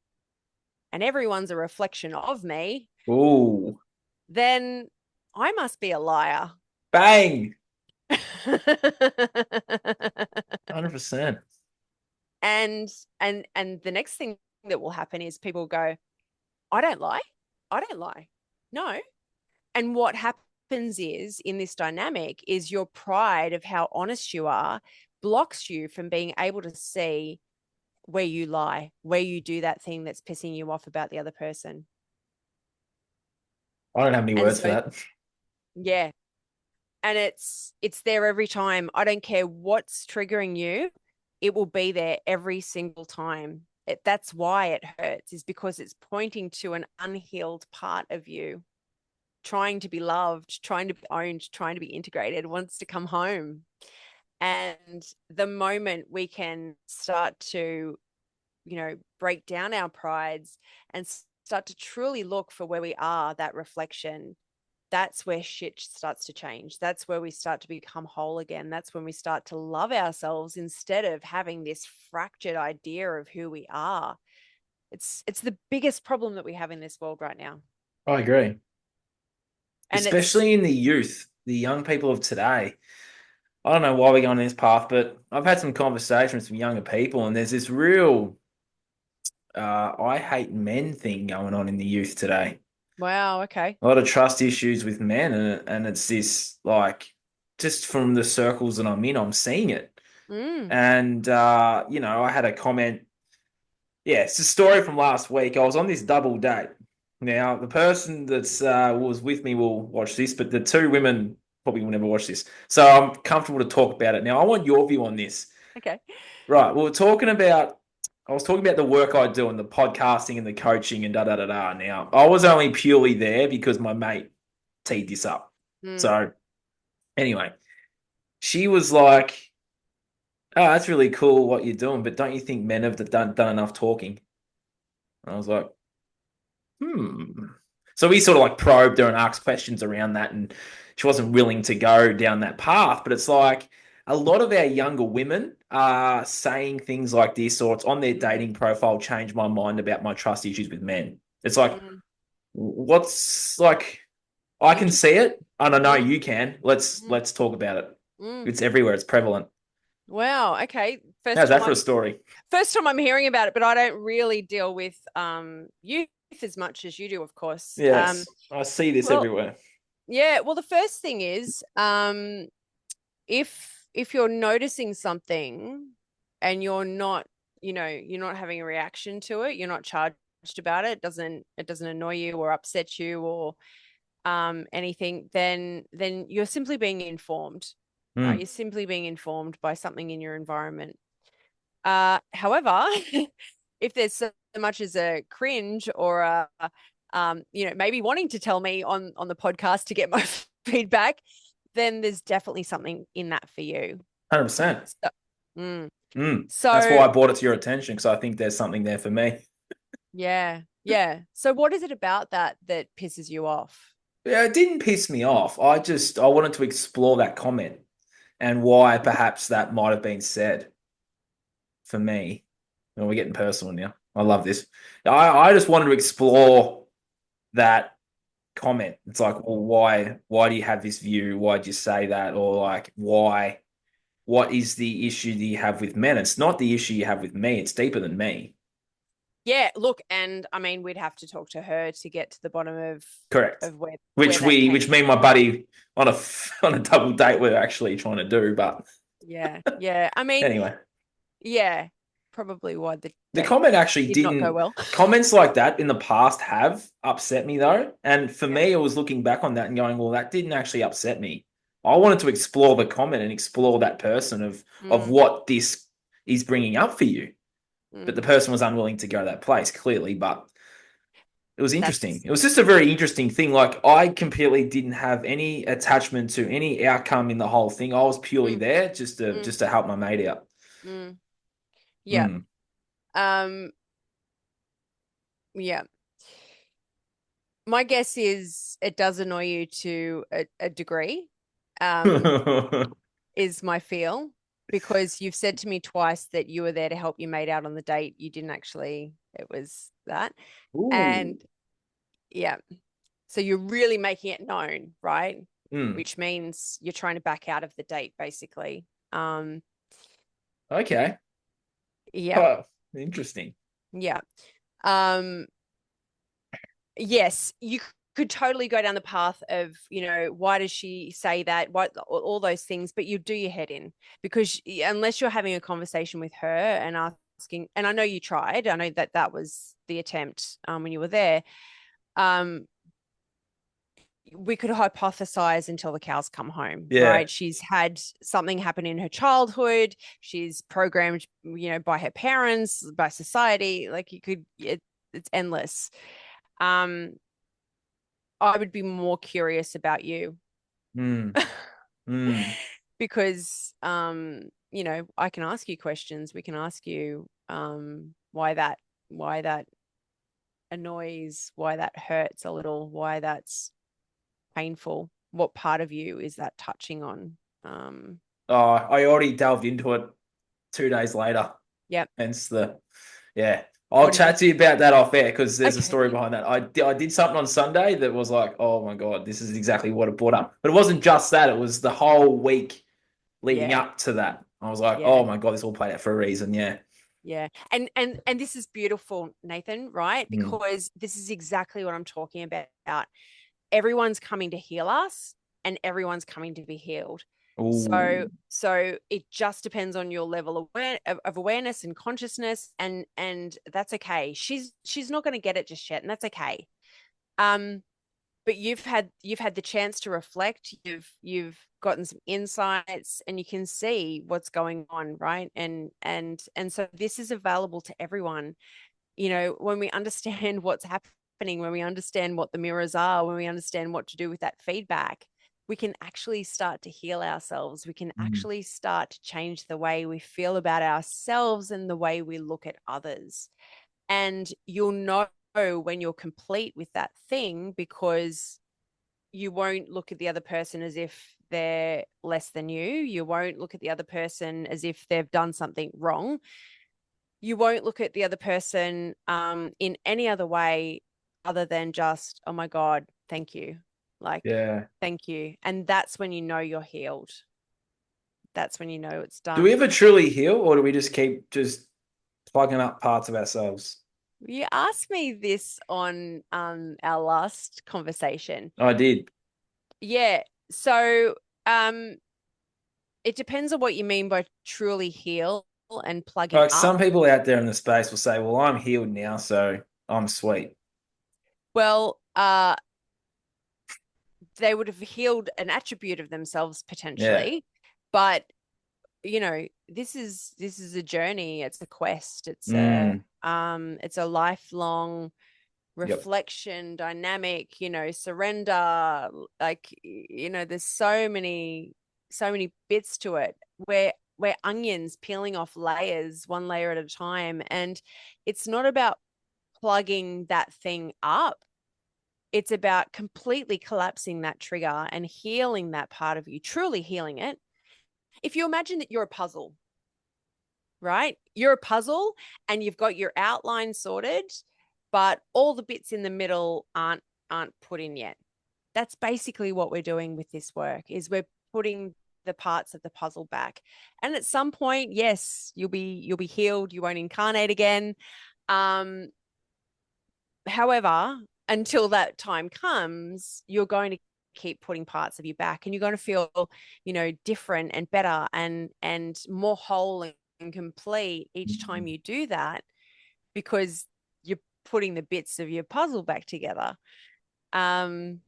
S2: and everyone's a reflection of me,
S1: Ooh.
S2: then I must be a liar.
S1: Bang. 100%.
S2: and and the next thing that will happen is people go, I don't lie, no. And what happens is, in this dynamic, is your pride of how honest you are blocks you from being able to see where you lie, where you do that thing that's pissing you off about the other person.
S1: I don't have any
S2: And
S1: words for
S2: so,
S1: that.
S2: yeah, and it's there every time. I don't care what's triggering you, it will be there every single time. That's why it hurts, is because it's pointing to an unhealed part of you, trying to be loved, trying to be owned, trying to be integrated, wants to come home. And the moment we can start to, break down our prides and start to truly look for where we are, that reflection, that's where shit starts to change. That's where we start to become whole again. That's when we start to love ourselves instead of having this fractured idea of who we are. It's the biggest problem that we have in this world right now.
S1: I agree.
S2: And it's
S1: Especially in the youth, the young people of today. I don't know why we're going this path, but I've had some conversations with younger people, and there's this real I hate men thing going on in the youth today.
S2: wow, okay.
S1: A lot of trust issues with men, and it's this like just from the circles that I'm in, I'm seeing it.
S2: Mm.
S1: And I had a comment. Yeah, it's a story from last week. I was on this double date, Now, the person that's was with me will watch this, but the two women probably will never watch this. So I'm comfortable to talk about it. Now, I want your view on this.
S2: Okay.
S1: Right. I was talking about the work I do and the podcasting and the coaching and da da da da. Now, I was only purely there because my mate teed this up.
S2: Mm,
S1: So anyway, she was like, "Oh, that's really cool what you're doing, but don't you think men have done enough talking?" And I was like, "Hmm." So we sort of like probed her and asked questions around that, and she wasn't willing to go down that path. But it's like a lot of our younger women are saying things like this, or it's on their
S2: mm,
S1: dating profile, change my mind about my trust issues with men. It's like,
S2: mm,
S1: what's like, I can
S2: mm,
S1: see it, and I know
S2: mm,
S1: you can. Let's
S2: mm,
S1: let's talk about it.
S2: mm.
S1: It's everywhere. It's prevalent.
S2: Wow. Okay.
S1: How's that for a story?
S2: First time I'm hearing about it, but I don't really deal with youth as much as you do, of course.
S1: Yes, I see this
S2: Well,
S1: everywhere.
S2: yeah, well, the first thing is if you're noticing something and you're not, you're not having a reaction to it, you're not charged about it, it doesn't annoy you or upset you or anything, then you're simply being informed, right?
S1: Hmm.
S2: You're simply being informed by something in your environment. However, if there's so much as a cringe or maybe wanting to tell me on the podcast to get my feedback, then there's definitely something in that for you.
S1: 100%.
S2: So, mm.
S1: That's why
S2: So
S1: I brought it to your attention because I think there's something there for me.
S2: yeah, yeah. So what is it about that pisses you off?
S1: Yeah, it didn't piss me off. I wanted to explore that comment and why perhaps that might have been said for me. And we're getting personal now. I love this. I just wanted to explore that comment. It's like, well, why do you have this view? Why'd you say that? Or like what is the issue that you have with men? It's not the issue you have with me, it's deeper than me.
S2: Yeah, look, and I mean, we'd have to talk to her to get to the bottom of
S1: Correct.
S2: of where that
S1: Which
S2: came
S1: me and my
S2: from.
S1: buddy on a on a double date we're actually trying to do. But
S2: Yeah, yeah. I mean,
S1: anyway,
S2: yeah, probably why the
S1: the
S2: date
S1: comment actually
S2: did not go
S1: didn't.
S2: well.
S1: Comments like that in the past have upset me though, and for
S2: Yeah.
S1: me, I was looking back on that and going, well, that didn't actually upset me. I wanted to explore the comment and explore that person of
S2: Mm,
S1: what this is bringing up for you. But the
S2: mm.
S1: person was unwilling to go that place, clearly. But it was interesting.
S2: That's
S1: It was just a very interesting thing. Like I completely didn't have any attachment to any outcome in the whole thing. I was purely
S2: mm,
S1: there
S2: mm,
S1: just to help my mate out.
S2: mm. Yeah.
S1: Mm.
S2: Um, yeah. My guess is it does annoy you to a degree, um, is my feel, because you've said to me twice that you were there to help your mate out on the date. You didn't actually, it was that.
S1: Ooh.
S2: And yeah, so you're really making it known, right?
S1: Mm.
S2: Which means you're trying to back out of the date, basically. Um,
S1: Okay.
S2: yeah,
S1: Oh, interesting.
S2: yeah. Um, yes, you could totally go down the path of, why does she say that? What all those things, but you do your head in, because unless you're having a conversation with her and asking, and I know you tried, I know that was the attempt when you were there. We could hypothesize until the cows come home,
S1: Yeah.
S2: right? She's had something happen in her childhood. She's programmed, by her parents, by society. Like it's endless. Um, I would be more curious about you
S1: Mm. Mm.
S2: because I can ask you questions. We can ask you why that annoys, why that hurts a little, why that's painful. What part of you is that touching on?
S1: Oh, I already delved into it 2 days later.
S2: Yep.
S1: Hence the, yeah. I'll
S2: What did you
S1: chat to you about that off air because there's a story
S2: Okay.
S1: behind that. I did something on Sunday that was like, oh my God, this is exactly what it brought up. But it wasn't just that, it was the whole week leading
S2: Yeah.
S1: up to that. I was like,
S2: Yeah.
S1: oh my God, this all played out for a reason. Yeah.
S2: Yeah. And this is beautiful, Nathan, right?
S1: Mm.
S2: Because this is exactly what I'm talking about. Everyone's coming to heal us and everyone's coming to be healed. So
S1: Ooh.
S2: so it just depends on your level of awareness and consciousness, and that's okay. She's not going to get it just yet, and that's okay. But you've had the chance to reflect. You've gotten some insights, and you can see what's going on, right? And so this is available to everyone. When we understand what's happening, when we understand what the mirrors are, when we understand what to do with that feedback, we can actually start to heal ourselves. We can
S1: Mm.
S2: actually start to change the way we feel about ourselves and the way we look at others. And you'll know when you're complete with that thing, because you won't look at the other person as if they're less than you. You won't look at the other person as if they've done something wrong. You won't look at the other person in any other way other than just, oh my God, thank you. Like,
S1: Yeah.
S2: thank you. And that's when you know you're healed. That's when you know it's
S1: Do we
S2: done.
S1: ever truly heal, or do we just keep just plugging up parts of ourselves?
S2: You asked me this on our last conversation.
S1: I did.
S2: Yeah. So it depends on what you mean by truly heal and plugging
S1: Like
S2: up.
S1: some people out there in the space will say, "Well, I'm healed now, so I'm sweet."
S2: Well, they would have healed an attribute of themselves
S1: Yeah.
S2: potentially, but this is a journey. It's a quest.
S1: Mm.
S2: It's a lifelong
S1: Yep.
S2: reflection dynamic, surrender. Like, there's so many bits to it. We're onions peeling off layers, one layer at a time. And it's not about plugging that thing up. It's about completely collapsing that trigger and healing that part of you, truly healing it. If you imagine that you're a puzzle, right? You're a puzzle and you've got your outline sorted, but all the bits in the middle aren't put in yet. That's basically what we're doing with this work, is we're putting the parts of the puzzle back. And at some point, yes, you'll be healed, you won't incarnate again. However, until that time comes, you're going to keep putting parts of you back, and you're going to feel, different and better and more whole and complete each time
S1: Mm.
S2: you do that, because you're putting the bits of your puzzle back together. Um,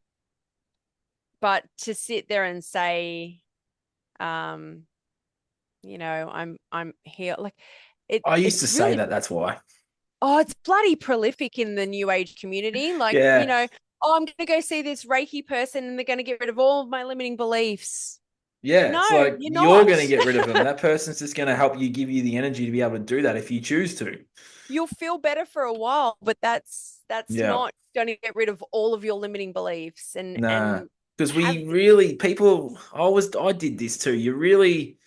S2: but to sit there and say, um, I'm here, like
S1: I used to
S2: it's
S1: say
S2: really,
S1: that. That's why.
S2: oh, it's bloody prolific in the new age community. Like,
S1: Yeah.
S2: oh, I'm going to go see this Reiki person and they're going to get rid of all of my limiting beliefs.
S1: Yeah.
S2: No,
S1: It's like
S2: you're
S1: you're
S2: not.
S1: going to get rid of them. That person's just going to help you, give you the energy to be able to do that if you choose to.
S2: You'll feel better for a while, but that's
S1: Yeah.
S2: not going to get rid of all of your limiting beliefs and
S1: Nah.
S2: and
S1: Because
S2: have
S1: we really, people, I did this too. You really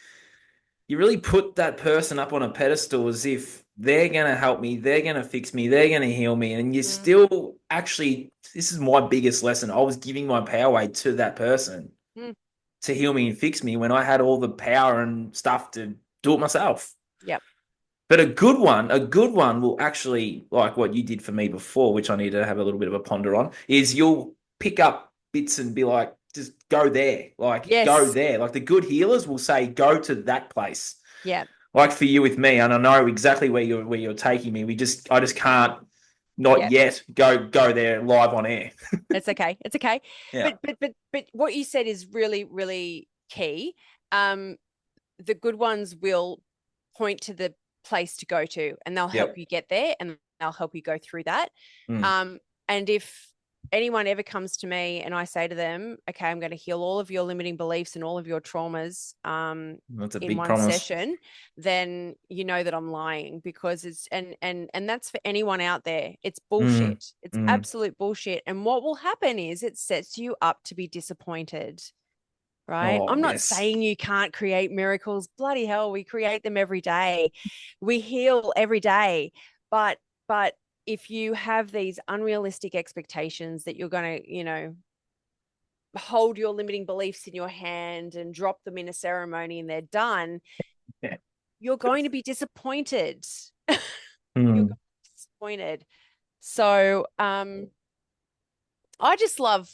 S1: put that person up on a pedestal as if they're going to help me, they're going to fix me, they're going to heal me. And you
S2: mm,
S1: still actually, this is my biggest lesson. I was giving my power away to that person
S2: mm,
S1: to heal me and fix me when I had all the power and stuff to do it myself.
S2: yep,
S1: But a good one will actually, like what you did for me before, which I need to have a little bit of a ponder on, is you'll pick up bits and be like, just go there, like go
S2: yes,
S1: there. Like the good healers will say, go to that place.
S2: yep,
S1: Like for you with me, and I know exactly where you're taking me. I just can't not
S2: yep.
S1: yet go there live on air.
S2: It's okay. It's okay.
S1: Yeah.
S2: But what you said is really, really key. Um, the good ones will point to the place to go to, and they'll help
S1: Yep.
S2: you get there, and they'll help you go through that.
S1: Mm.
S2: And if anyone ever comes to me and I say to them, okay, I'm going to heal all of your limiting beliefs and all of your traumas
S1: That's a
S2: in
S1: big
S2: one
S1: promise.
S2: session, then you know that I'm lying, because it's and that's for anyone out there. It's
S1: Mm.
S2: bullshit. It's
S1: Mm.
S2: absolute bullshit. And what will happen is it sets you up to be disappointed. Right.
S1: Oh
S2: I'm not
S1: yes.
S2: saying you can't create miracles. Bloody hell, we create them every day. We heal every day. But if you have these unrealistic expectations that you're going to, hold your limiting beliefs in your hand and drop them in a ceremony and they're done,
S1: Yeah.
S2: you're going to be disappointed. You're going
S1: Mm.
S2: to be disappointed. So I just love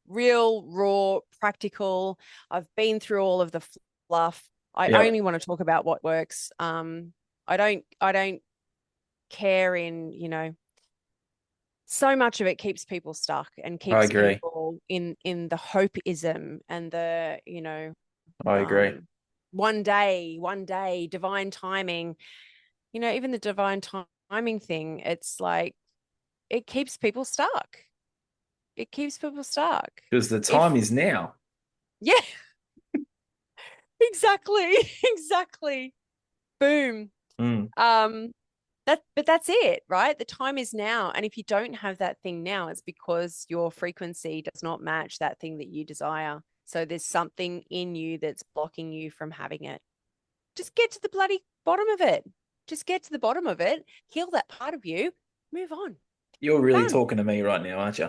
S2: real, raw, practical. I've been through all of the fluff. I
S1: Yep.
S2: only want to talk about what works. I don't care in, so much of it keeps people stuck and
S1: I
S2: keeps
S1: agree.
S2: people in the hopeism and the,
S1: I agree.
S2: one day, divine timing. Even the divine timing thing, it's like it keeps people stuck. It keeps people stuck.
S1: Because the time
S2: If
S1: is now.
S2: Yeah, exactly. Exactly. Boom.
S1: Mm.
S2: Um, but that's it, right? The time is now. And if you don't have that thing now, it's because your frequency does not match that thing that you desire. So there's something in you that's blocking you from having it. Just get to the bloody bottom of it. Just get to the bottom of it, heal that part of you, move on.
S1: You're really
S2: Done.
S1: talking to me right now, aren't you?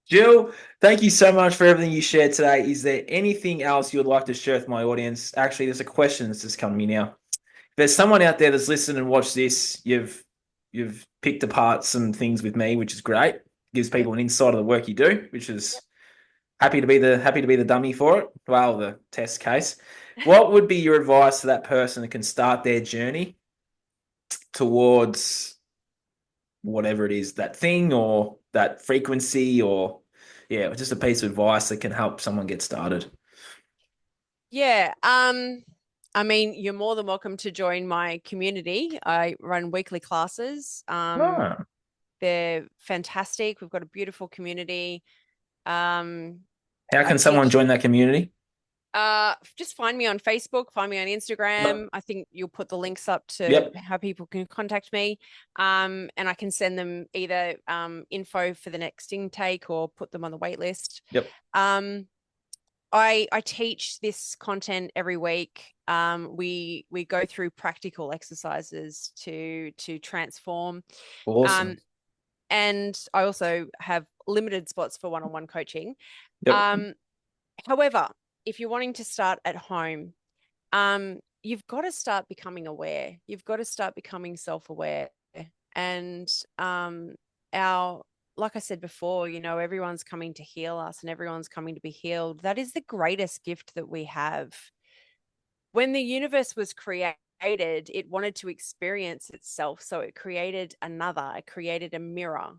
S1: Jill, thank you so much for everything you shared today. Is there anything else you would like to share with my audience? Actually, there's a question that's just come to me now. If there's someone out there that's listened and watched this, you've picked apart some things with me, which is great. Gives
S2: Yep.
S1: people an insight of the work you do, which is
S2: Yep.
S1: happy to be the dummy for it. Well, the test case. What would be your advice to that person that can start their journey towards whatever it is, that thing or that frequency, or yeah, just a piece of advice that can help someone get started?
S2: Yeah. I mean, you're more than welcome to join my community. I run weekly classes.
S1: Ah,
S2: They're fantastic. We've got a beautiful community.
S1: how
S2: I
S1: can someone
S2: teach.
S1: join that community?
S2: Just find me on Facebook, find me on
S1: Yep.
S2: Instagram. I think you'll put the links up to
S1: Yep.
S2: how people can contact me. And I can send them either info for the next intake or put them on the wait list.
S1: Yep.
S2: Um, I teach this content every week. We go through practical exercises to transform.
S1: Awesome.
S2: Um, and I also have limited spots for one-on-one coaching.
S1: Yep.
S2: However, if you're wanting to start at home, you've got to start becoming aware. You've got to start becoming self-aware. And our like I said before, everyone's coming to heal us and everyone's coming to be healed. That is the greatest gift that we have. When the universe was created, it wanted to experience itself. So it created it created a mirror.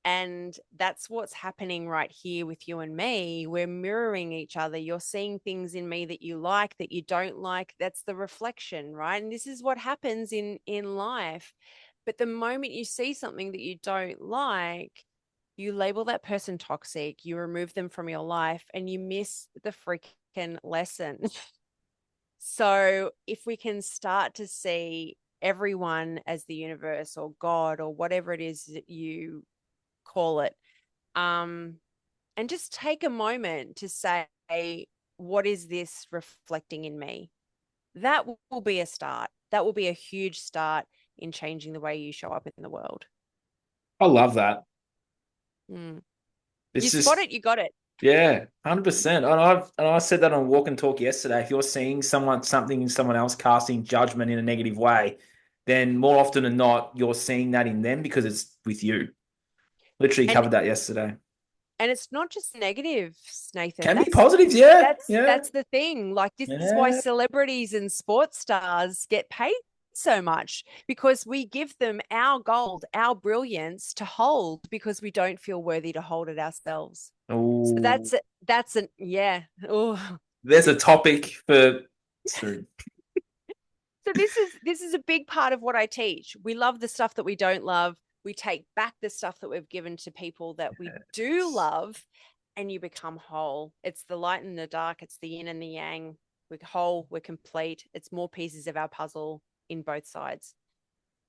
S2: And that's what's happening right here with you and me. We're mirroring each other. You're seeing things in me that you like, that you don't like. That's the reflection, right? And this is what happens in life. But the moment you see something that you don't like, you label that person toxic, you remove them from your life, and you miss the freaking lesson. So if we can start to see everyone as the universe or God or whatever it is that you call it, and just take a moment to say, what is this reflecting in me? That will be a start. That will be a huge start in changing the way you show up in the world.
S1: I love that.
S2: Mm. You
S1: It's
S2: spot
S1: just,
S2: it, you got it.
S1: yeah, 100%. And I said that on Walk and Talk yesterday. If you're seeing someone else casting judgment in a negative way, then more often than not, you're seeing that in them because it's with you. Literally
S2: And
S1: covered that yesterday.
S2: it's not just negatives, Nathan.
S1: Can be
S2: That's
S1: positives, yeah,
S2: that's
S1: yeah,
S2: that's the thing. Like, this is why
S1: yeah.
S2: celebrities and sports stars get paid so much, because we give them our gold, our brilliance to hold, because we don't feel worthy to hold it ourselves. So
S1: Oh,
S2: that's an yeah. Oh.
S1: there's a topic for soon.
S2: So this is a big part of what I teach. We love the stuff that we don't love. We take back the stuff that we've given to people that we do love, and you become whole. It's the light and the dark. It's the yin and the yang. We're whole. We're complete. It's more pieces of our puzzle in both sides.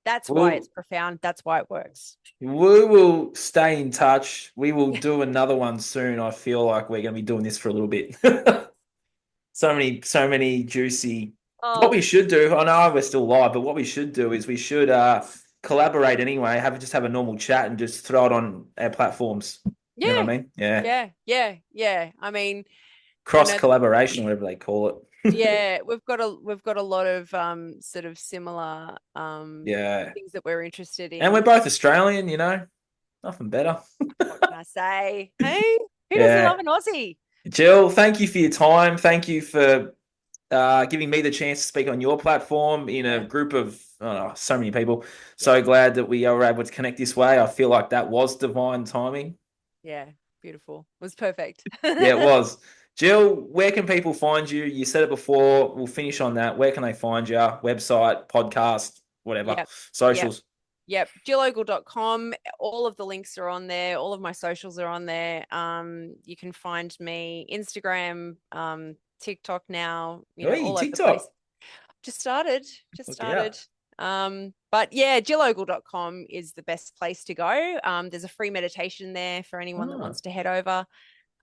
S2: That's why
S1: We'll
S2: it's profound. That's why it works.
S1: we will stay in touch. We will do another one soon. I feel like we're going to be doing this for a little bit. So many juicy. What we
S2: Oh,
S1: should do, I know we're still live, but what we should do is we should collaborate anyway. Have a normal chat and just throw it on our platforms. You know
S2: yeah.
S1: what I mean? Yeah,
S2: Yeah. I mean, I
S1: cross
S2: know that
S1: collaboration, whatever they call it.
S2: yeah, we've got a lot of sort of similar
S1: Yeah,
S2: things that we're interested
S1: and we're
S2: in.
S1: both Australian. Nothing better.
S2: What can I say? Hey, who doesn't
S1: Yeah,
S2: love an Aussie?
S1: Jill, thank you for your time. Thank you for giving me the chance to speak on your platform in a
S2: Yeah.
S1: group of so many people.
S2: Yeah.
S1: So glad that we were able to connect this way. I feel like that was divine timing.
S2: Yeah. Beautiful. It was perfect.
S1: Yeah, it was. Jill, where can people find you? You said it before. We'll finish on that. Where can they find you? Website, podcast, whatever,
S2: Yep. Yep.
S1: socials.
S2: Yep. JillOgle.com. All of the links are on there. All of my socials are on there. You can find me Instagram, TikTok now,
S1: Hey,
S2: all over the place.
S1: TikTok.
S2: Just started. Just
S1: Look out.
S2: started. But yeah, JillOgle.com is the best place to go. There's a free meditation there for anyone that
S1: Ah,
S2: wants to head over.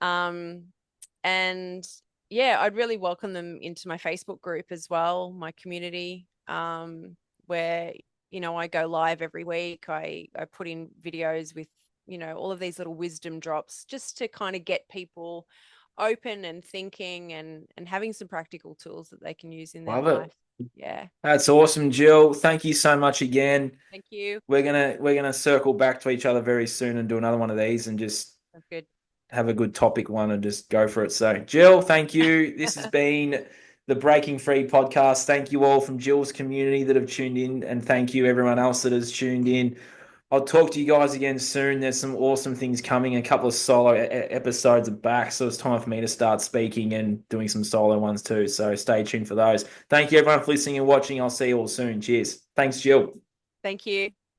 S2: Um, and yeah, I'd really welcome them into my Facebook group as well, my community, where I go live every week. I put in videos with all of these little wisdom drops just to kind of get people open and thinking and having some practical tools that they can use in their
S1: love it.
S2: life. Yeah.
S1: That's awesome, Jill. Thank you so much again.
S2: Thank you.
S1: We're gonna circle back to each other very soon and do another one of these and just
S2: That's good.
S1: have a good topic one and just go for it. So, Jill, thank you. This has been the Breaking Free podcast. Thank you all from Jill's community that have tuned in, and thank you everyone else that has tuned in. I'll talk to you guys again soon. There's some awesome things coming. A couple of solo episodes are back, so it's time for me to start speaking and doing some solo ones too. So stay tuned for those. Thank you everyone for listening and watching. I'll see you all soon. Cheers. Thanks, Jill.
S2: Thank you.